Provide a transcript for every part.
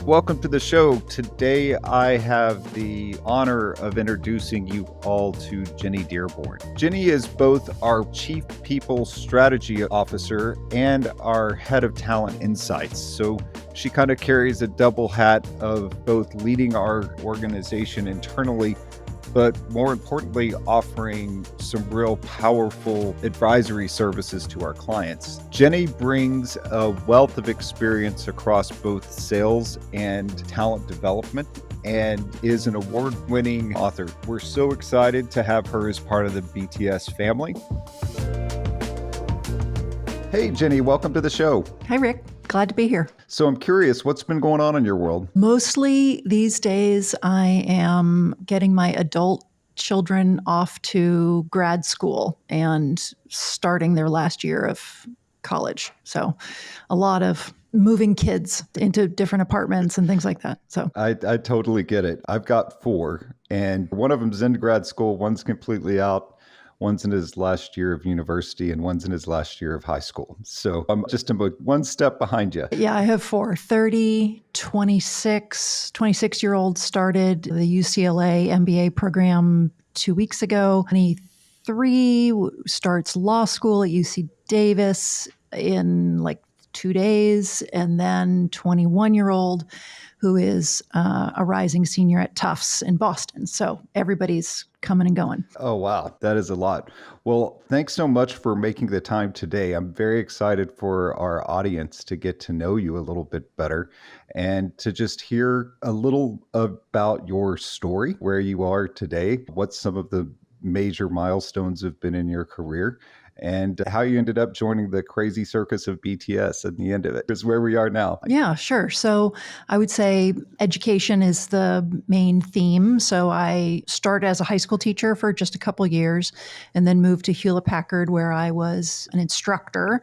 Welcome to the show. Today, I have the honor of introducing you all to Jenny Dearborn. Jenny is both our Chief People Strategy Officer and our Head of Talent Insights. So she kind of carries a double hat of both leading our organization internally, but more importantly, offering some real powerful advisory services to our clients. Jenny brings a wealth of experience across both sales and talent development and is an award-winning author. We're so excited to have her as part of the BTS family. Hey, Jenny, welcome to the show. Hi, Rick. Glad to be here. So I'm curious, what's been going on in your world? Mostly these days, I am getting my adult children off to grad school and starting their last year of college. So a lot of moving kids into different apartments and things like that. So I totally get it. I've got four, and one of them's in grad school, one's completely out. One's in his last year of university and one's in his last year of high school. So I'm just about one step behind you. yeah, I have four, 30, 26-year-old started the UCLA MBA program 2 weeks ago. 23 starts law school at UC Davis in like 2 days. And then 21-year-old who is a rising senior at Tufts in Boston. So everybody's coming and going. Oh, wow. That is a lot. Well, thanks so much for making the time today. I'm very excited for our audience to get to know you a little bit better and to just hear a little about your story, where you are today, what some of the major milestones have been in your career, and how you ended up joining the crazy circus of BTS at the end of it is where we are now. Yeah, sure. So I would say education is the main theme. So I started as a high school teacher for just a couple years and then moved to Hewlett Packard where I was an instructor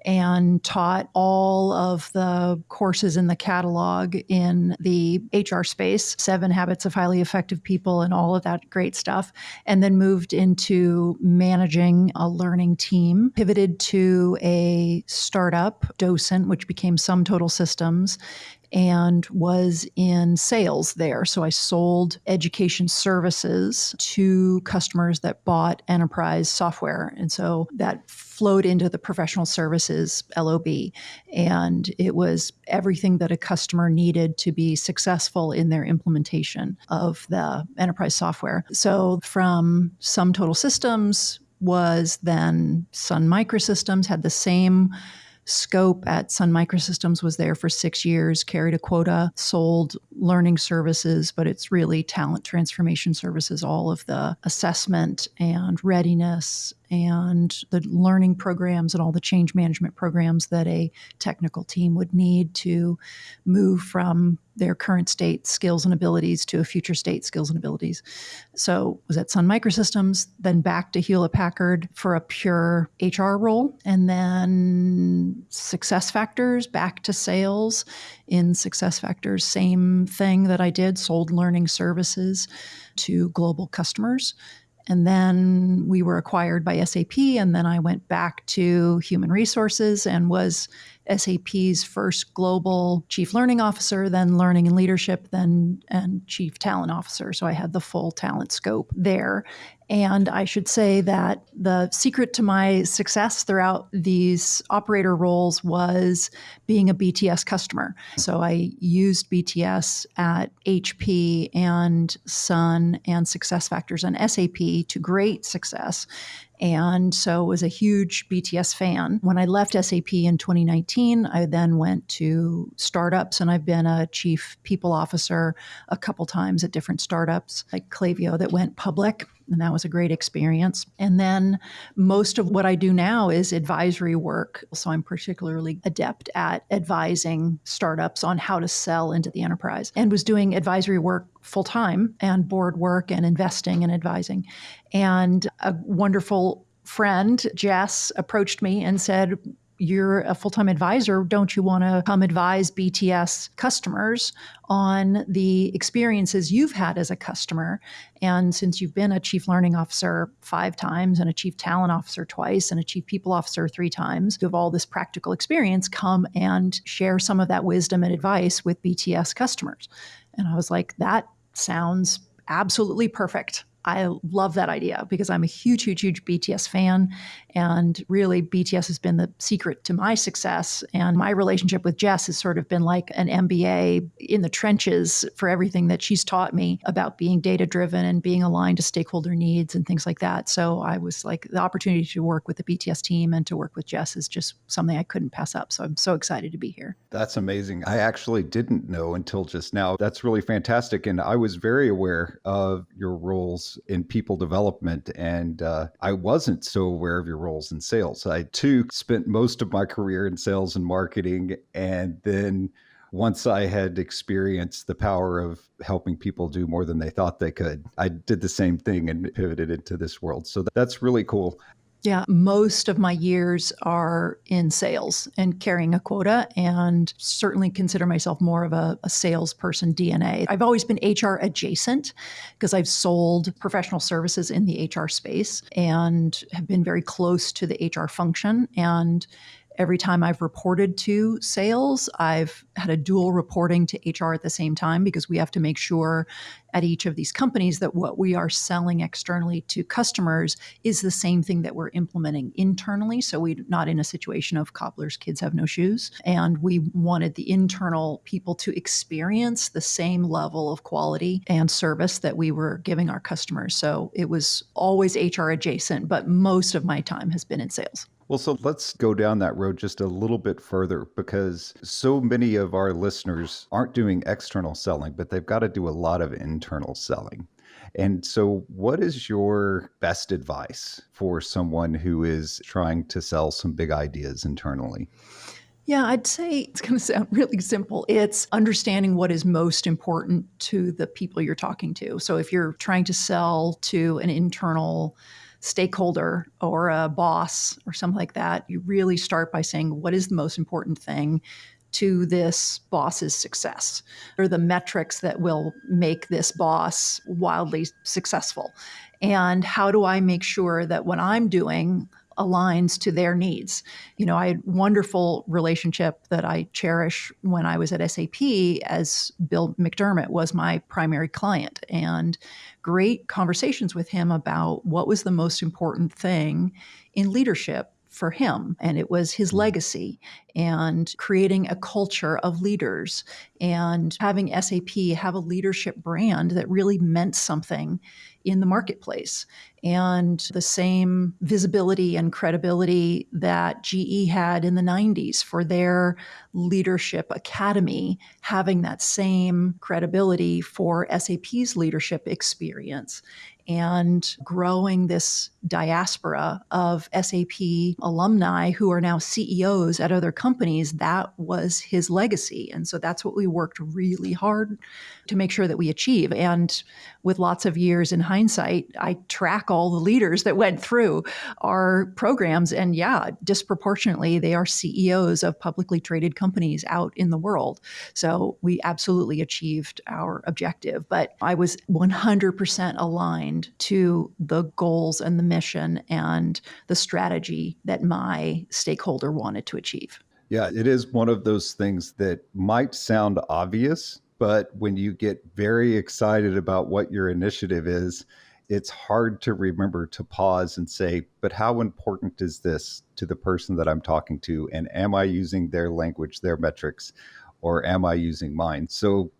and taught all of the courses in the catalog in the HR space, 7 Habits of Highly Effective People and all of that great stuff, and then moved into managing a learning team, pivoted to a startup, Docent, which became Sum Total Systems, and was in sales there. So I sold education services to customers that bought enterprise software. And so that flowed into the professional services LOB. And it was everything that a customer needed to be successful in their implementation of the enterprise software. So from Sum Total Systems was then Sun Microsystems, had the same scope at Sun Microsystems, was there for 6 years, carried a quota, sold learning services, but it's really talent transformation services, all of the assessment and readiness and the learning programs and all the change management programs that a technical team would need to move from their current state skills and abilities to a future state skills and abilities. So was at Sun Microsystems, then back to Hewlett Packard for a pure HR role, and then SuccessFactors, back to sales. In SuccessFactors, same thing that I did, sold learning services to global customers. And then we were acquired by SAP, and then I went back to human resources and was SAP's first global chief learning officer, then learning and leadership, then and chief talent officer. So I had the full talent scope there. And I should say that the secret to my success throughout these operator roles was being a BTS customer. So I used BTS at HP and Sun and SuccessFactors and SAP to great success. And so was a huge BTS fan. When I left SAP in 2019, I then went to startups, and I've been a chief people officer a couple times at different startups like Klaviyo that went public. And that was a great experience. And then most of what I do now is advisory work. So I'm particularly adept at advising startups on how to sell into the enterprise, and was doing advisory work full time and board work and investing and advising. And a wonderful friend, Jess, approached me and said, you're a full-time advisor. Don't you want to come advise BTS customers on the experiences you've had as a customer? And since you've been a chief learning officer 5 times and a chief talent officer twice and a chief people officer 3 times, you have all this practical experience, come and share some of that wisdom and advice with BTS customers. And I was like, that sounds absolutely perfect. I love that idea because I'm a huge, huge, huge BTS fan. And really, BTS has been the secret to my success. And my relationship with Jess has sort of been like an MBA in the trenches for everything that she's taught me about being data-driven and being aligned to stakeholder needs and things like that. So I was like, the opportunity to work with the BTS team and to work with Jess is just something I couldn't pass up. So I'm so excited to be here. That's amazing. I actually didn't know until just now. That's really fantastic. And I was very aware of your roles in people development, and I wasn't so aware of your roles in sales. I too spent most of my career in sales and marketing. And then once I had experienced the power of helping people do more than they thought they could, I did the same thing and pivoted into this world. So that's really cool. Yeah, most of my years are in sales and carrying a quota, and certainly consider myself more of a salesperson DNA. I've always been HR adjacent because I've sold professional services in the HR space and have been very close to the HR function. And every time I've reported to sales, I've had a dual reporting to HR at the same time because we have to make sure at each of these companies that what we are selling externally to customers is the same thing that we're implementing internally. So we're not in a situation of cobbler's kids have no shoes. And we wanted the internal people to experience the same level of quality and service that we were giving our customers. So it was always HR adjacent, but most of my time has been in sales. Well, so let's go down that road just a little bit further, because so many of our listeners aren't doing external selling, but they've got to do a lot of internal selling. And so what is your best advice for someone who is trying to sell some big ideas internally? Yeah, I'd say it's going to sound really simple. It's understanding what is most important to the people you're talking to. So if you're trying to sell to an internal stakeholder or a boss or something like that, you really start by saying, what is the most important thing to this boss's success? Or the metrics that will make this boss wildly successful? And how do I make sure that what I'm doing aligns to their needs? I had a wonderful relationship that I cherish when I was at SAP, as Bill McDermott was my primary client, and great conversations with him about what was the most important thing in leadership for him. And it was his legacy and creating a culture of leaders and having SAP have a leadership brand that really meant something in the marketplace. And the same visibility and credibility that GE had in the 90s for their leadership academy, having that same credibility for SAP's leadership experience, and growing this diaspora of SAP alumni who are now CEOs at other companies. That was his legacy. And so that's what we worked really hard to make sure that we achieve. And with lots of years in hindsight, I track all the leaders that went through our programs. And yeah, disproportionately, they are CEOs of publicly traded companies out in the world. So we absolutely achieved our objective. But I was 100% aligned to the goals and the mission and the strategy that my stakeholder wanted to achieve. Yeah, it is one of those things that might sound obvious, but when you get very excited about what your initiative is, it's hard to remember to pause and say, but how important is this to the person that I'm talking to? And am I using their language, their metrics, or am I using mine? So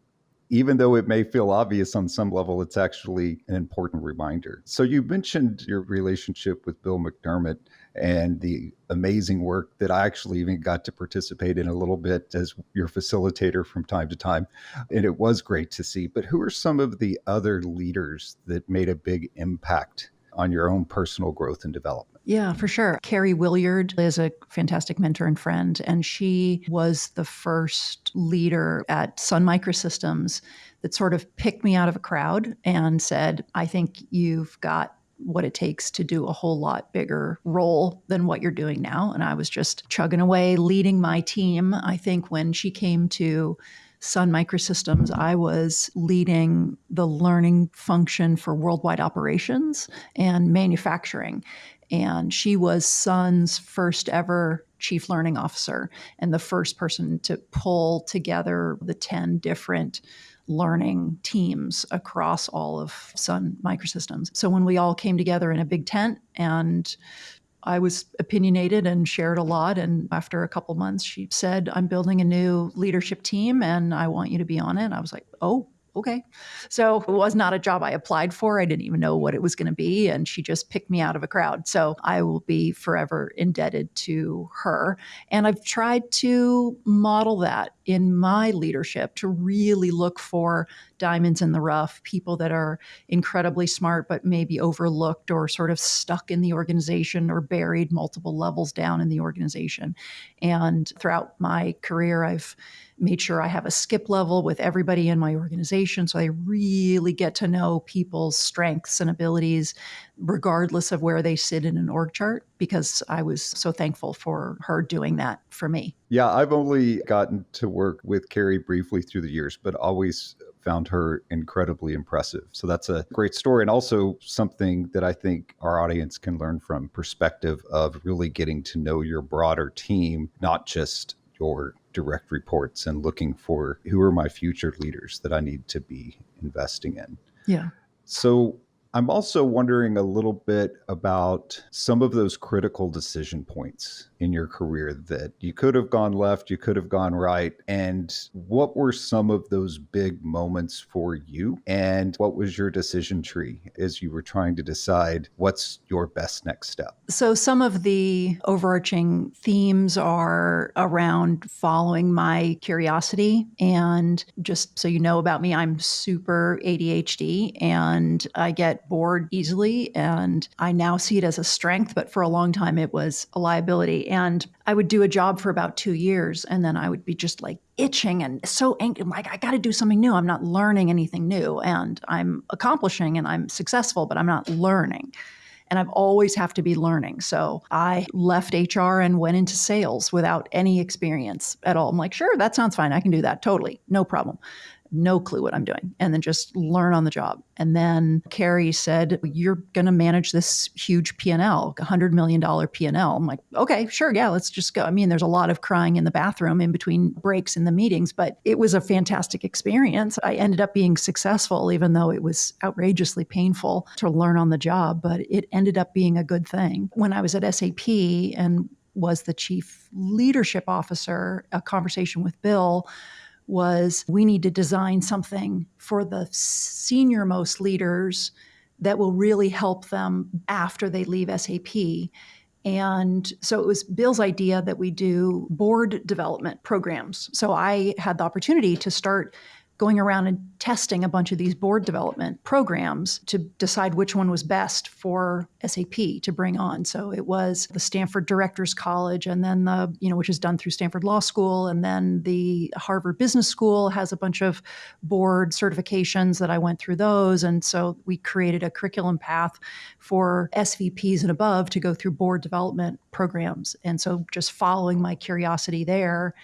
even though it may feel obvious on some level, it's actually an important reminder. So you mentioned your relationship with Bill McDermott and the amazing work that I actually even got to participate in a little bit as your facilitator from time to time. And it was great to see. But who are some of the other leaders that made a big impact on your own personal growth and development? Yeah, for sure. Carrie Williard is a fantastic mentor and friend, and she was the first leader at Sun Microsystems that sort of picked me out of a crowd and said, I think you've got what it takes to do a whole lot bigger role than what you're doing now. And I was just chugging away, leading my team. I think when she came to Sun Microsystems, I was leading the learning function for worldwide operations and manufacturing. And she was Sun's first ever chief learning officer and the first person to pull together the 10 different learning teams across all of Sun Microsystems. So when we all came together in a big tent, and I was opinionated and shared a lot. And after a couple months, she said, I'm building a new leadership team and I want you to be on it. And I was like, oh, okay. So it was not a job I applied for. I didn't even know what it was going to be. And she just picked me out of a crowd. So I will be forever indebted to her. And I've tried to model that in my leadership, to really look for diamonds in the rough, people that are incredibly smart, but maybe overlooked or sort of stuck in the organization or buried multiple levels down in the organization. And throughout my career, I've made sure I have a skip level with everybody in my organization. So I really get to know people's strengths and abilities, regardless of where they sit in an org chart, because I was so thankful for her doing that for me. Yeah, I've only gotten to work with Carrie briefly through the years, but always found her incredibly impressive. So that's a great story, and also something that I think our audience can learn from, perspective of really getting to know your broader team, not just your direct reports, and looking for who are my future leaders that I need to be investing in. Yeah. So I'm also wondering a little bit about some of those critical decision points in your career that you could have gone left, you could have gone right. And what were some of those big moments for you? And what was your decision tree as you were trying to decide what's your best next step? So some of the overarching themes are around following my curiosity. And just so you know about me, I'm super ADHD and I get bored easily. And I now see it as a strength, but for a long time it was a liability. And I would do a job for about 2 years and then I would be just like itching and so angry. I'm like, I got to do something new. I'm not learning anything new. And I'm accomplishing and I'm successful, but I'm not learning. And I've always have to be learning. So I left HR and went into sales without any experience at all. I'm like, sure, that sounds fine. I can do that. Totally. No problem. No clue what I'm doing. And then just learn on the job. And then Carrie said, you're going to manage this huge P&L, $100 million P&L. I'm like, okay, sure. Yeah, let's just go. I mean, there's a lot of crying in the bathroom in between breaks in the meetings, but it was a fantastic experience. I ended up being successful, even though it was outrageously painful to learn on the job, but it ended up being a good thing. When I was at SAP and was the chief leadership officer, a conversation with Bill was, we need to design something for the senior most leaders that will really help them after they leave SAP. And so it was Bill's idea that we do board development programs. So I had the opportunity to start going around and testing a bunch of these board development programs to decide which one was best for SAP to bring on. So it was the Stanford Directors College, and then which is done through Stanford Law School, and then the Harvard Business School has a bunch of board certifications that I went through those. And so we created a curriculum path for SVPs and above to go through board development programs. And so just following my curiosity there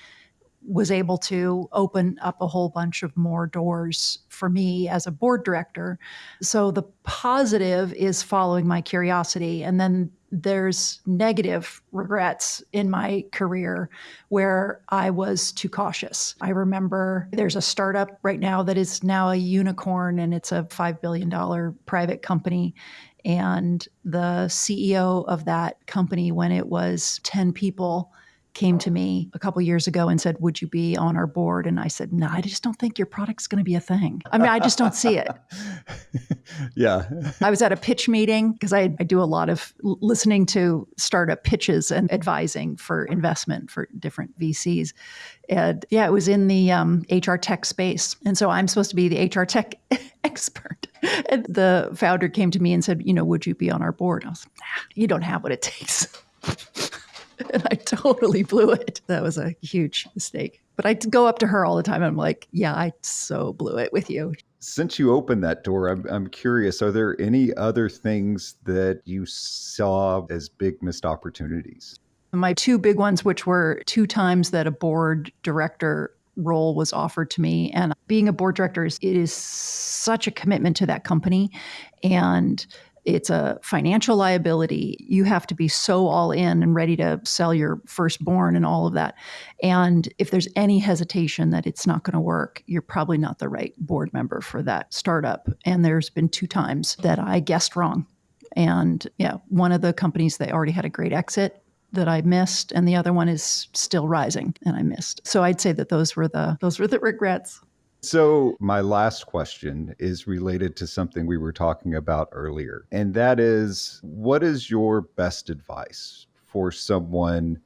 was able to open up a whole bunch of more doors for me as a board director. So the positive is following my curiosity. And then there's negative regrets in my career where I was too cautious. I remember there's a startup right now that is now a unicorn, and it's a $5 billion private company. And the CEO of that company, when it was 10 people, came to me a couple years ago and said, would you be on our board? And I said, no, I just don't think your product's going to be a thing. I mean, I just don't see it. Yeah. I was at a pitch meeting because I do a lot of listening to startup pitches and advising for investment for different VCs. And yeah, it was in the HR tech space. And so I'm supposed to be the HR tech expert. And the founder came to me and said, would you be on our board? I was like, you don't have what it takes. And I totally blew it. That was a huge mistake. But I go up to her all the time. And I'm like, yeah, I so blew it with you. Since you opened that door, I'm curious, are there any other things that you saw as big missed opportunities? My two big ones, which were two times that a board director role was offered to me. And being a board director it is such a commitment to that company. And it's a financial liability. You have to be so all in and ready to sell your firstborn and all of that. And if there's any hesitation that it's not going to work, you're probably not the right board member for that startup. And there's been two times that I guessed wrong. And yeah, one of the companies, they already had a great exit that I missed, and the other one is still rising and I missed. So I'd say that those were the regrets. So my last question is related to something we were talking about earlier, and that is, what is your best advice for someone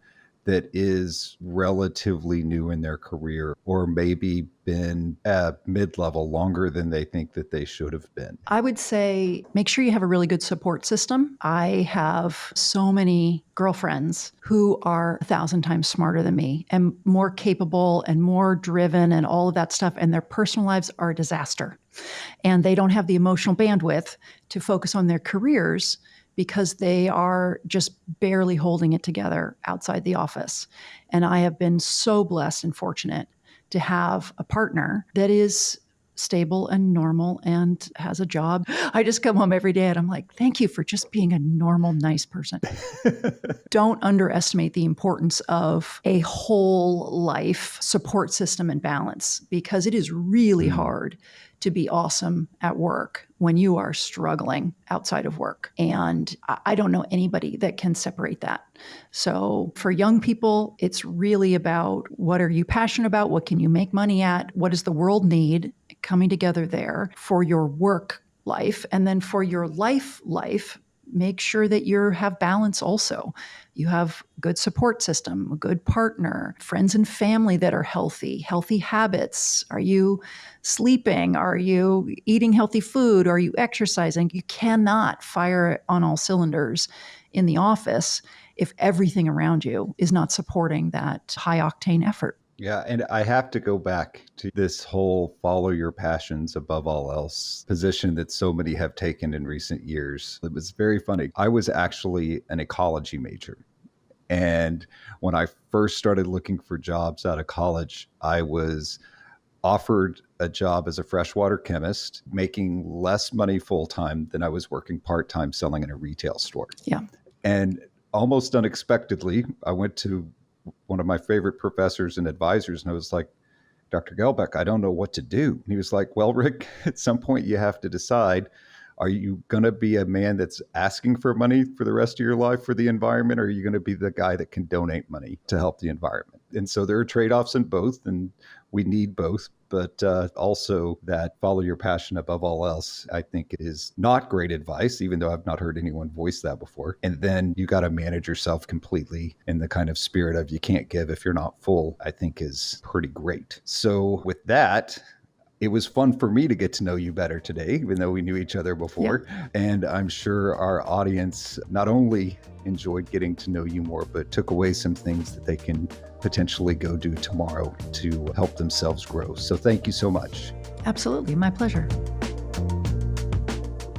that is relatively new in their career or maybe been at mid-level longer than they think that they should have been? I would say make sure you have a really good support system. I have so many girlfriends who are 1,000 times smarter than me and more capable and more driven and all of that stuff. And their personal lives are a disaster. And they don't have the emotional bandwidth to focus on their careers because they are just barely holding it together outside the office. And I have been so blessed and fortunate to have a partner that is stable and normal and has a job. I just come home every day and I'm like, thank you for just being a normal, nice person. Don't underestimate the importance of a whole life support system and balance, because it is really hard to be awesome at work when you are struggling outside of work. And I don't know anybody that can separate that. So for young people, it's really about, what are you passionate about? What can you make money at? What does the world need? Coming together there for your work life. And then for your life, make sure that you have balance also. You have good support system, a good partner, friends and family that are healthy habits. Are you sleeping? Are you eating healthy food? Are you exercising? You cannot fire on all cylinders in the office if everything around you is not supporting that high octane effort. Yeah, and I have to go back to this whole follow your passions above all else position that so many have taken in recent years. It was very funny. I was actually an ecology major. And when I first started looking for jobs out of college, I was offered a job as a freshwater chemist, making less money full-time than I was working part-time selling in a retail store. Yeah. And almost unexpectedly, I went to one of my favorite professors and advisors, and I was like, Dr. Gelbeck, I don't know what to do. And he was like, well, Rick, at some point you have to decide, are you going to be a man that's asking for money for the rest of your life for the environment, or are you going to be the guy that can donate money to help the environment? And so there are trade-offs in both, and we need both. But also that follow your passion above all else, I think is not great advice, even though I've not heard anyone voice that before. And then you got to manage yourself completely in the kind of spirit of you can't give if you're not full, I think is pretty great. So with that, it was fun for me to get to know you better today, even though we knew each other before. Yeah. And I'm sure our audience not only enjoyed getting to know you more, but took away some things that they can potentially go do tomorrow to help themselves grow. So thank you so much. Absolutely. My pleasure.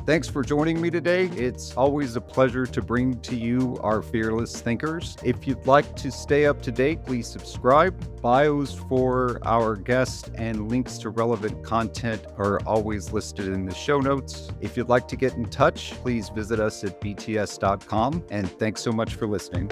Thanks for joining me today. It's always a pleasure to bring to you our fearless thinkers. If you'd like to stay up to date, please subscribe. Bios for our guests and links to relevant content are always listed in the show notes. If you'd like to get in touch, please visit us at bts.com. And thanks so much for listening.